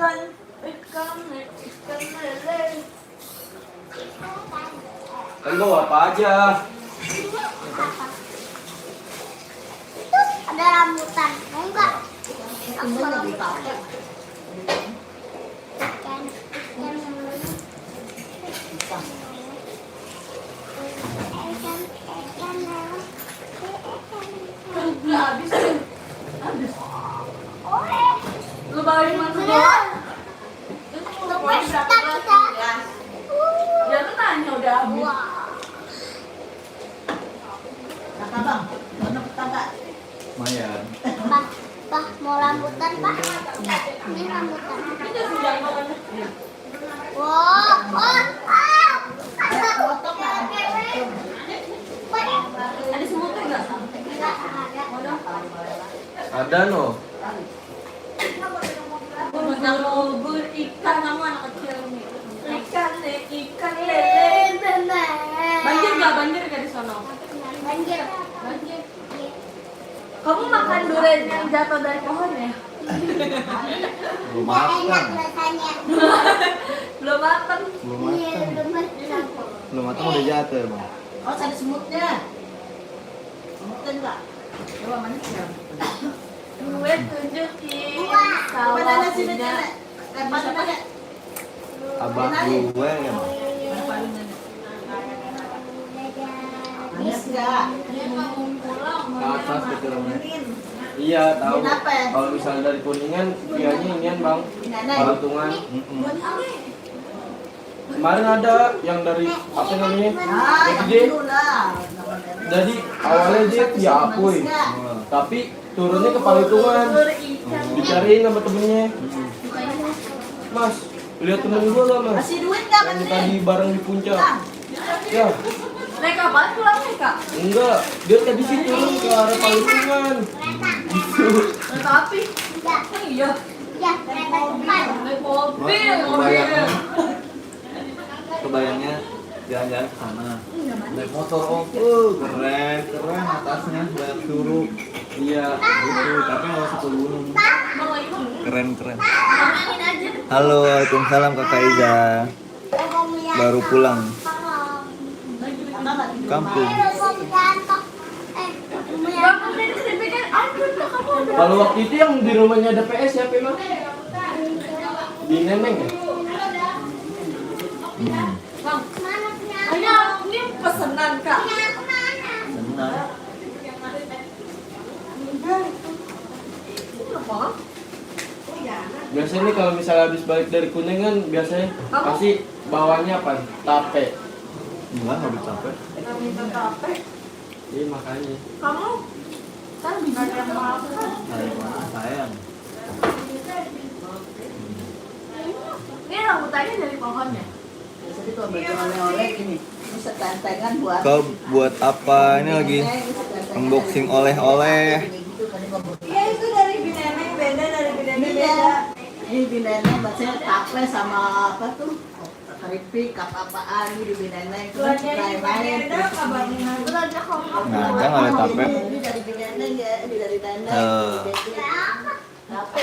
lele. Kan bawa apa aja? Ada rambutan, mau nggak? Aku Lebih pakai. ikan Nggak habis. Habis. Lu bawain mana doang? Itu mau berapa gelas? Ya tuh tanya udah habis. Kata bang, mana petangga? Lumayan. Pak, mau rambutan, Pak? Ini rambutan. Itu sudah makan. Wow, Ada foto nggak? Ada semutnya nggak? Ada no. Tentang bubur ikan sama anak kecil nih. Ikan lele. Banjir nggak di sono? Banjir. Banjir. Kamu makan durian yang jatuh dari pohon ya? Belum Nggak enak matang. rasanya. Belum matang. Belum Iya, matang. belum matang. Belum matang udah jatuh emang. Oh, ada semutnya. Semutnya enggak? Coba mana sih? Gue tunjukin Coba kalau nanya sini punya nenek. Lempar nanya. Abah gue emang. Mana paling nenek? Manis enggak? pulang Ke atas gitu loh. Dingin. Iya tahu. Kenapa ya? Kalau misalnya dari Kuningan, kianya inian bang. Nenek. Palutungan. buat apa? Kemarin ada yang dari apa namanya? Nah, yang Gede. dulu lah. Nama nenek. Jadi awalnya dia via Apuy, tapi turunnya ke Palutungan. Bubur ikan. Dicariin sama temennya. Mas, lihat temen gue lah mas. Kasih duit enggak Yang kan tadi bareng di puncak. Bang, Ya, Naik kapan pulang nih kak? enggak. Dia tadi sih turun ke arah Palutungan. Gitu. Naik api? Enggak. Iya. Ya, kereta cepat. Naik mobil. Kebayangnya, kebayangnya jalan-jalan ke sana. Naik motor, oh, keren, keren atasnya banyak curug. Iya. Gitu, tapi nggak usah ke gunung. Mau lagi mau? Keren, keren. Main aja. Halo, waalaikumsalam Kakak Iza. Baru pulang kampung. Bang, ini dipikir, aduh kamu udah. Kalau waktu itu yang di rumahnya ada PS siapa emang? Di Neneng ya? Bang, ayo ini pesenan kak. Benar. Biasanya nih kalau misalnya habis balik dari Kuningan, biasanya pasti bawanya apa? Tape. Enggak, nggak capek. Kita minta tape. Iya makanya. Kamu kan bisa yang makan. Sayang. Ini rambutannya dari pohonnya. jadi kalau beli oleh-oleh gini, ini setentengan buat Kau buat apa? Ini lagi unboxing oleh-oleh. Iya itu dari bineneng beda dari bineneng Iya. beda. Ini bineneng bacanya tape sama apa tuh? Keripik, apa-apaan ini di bineneng. Terus Tuannya ini lain-lain. beda kabarnya. Belanja kamu. Nah, jangan ada tape. Ini dari bineneng ya, ini dari bineneng. Eh. Tape.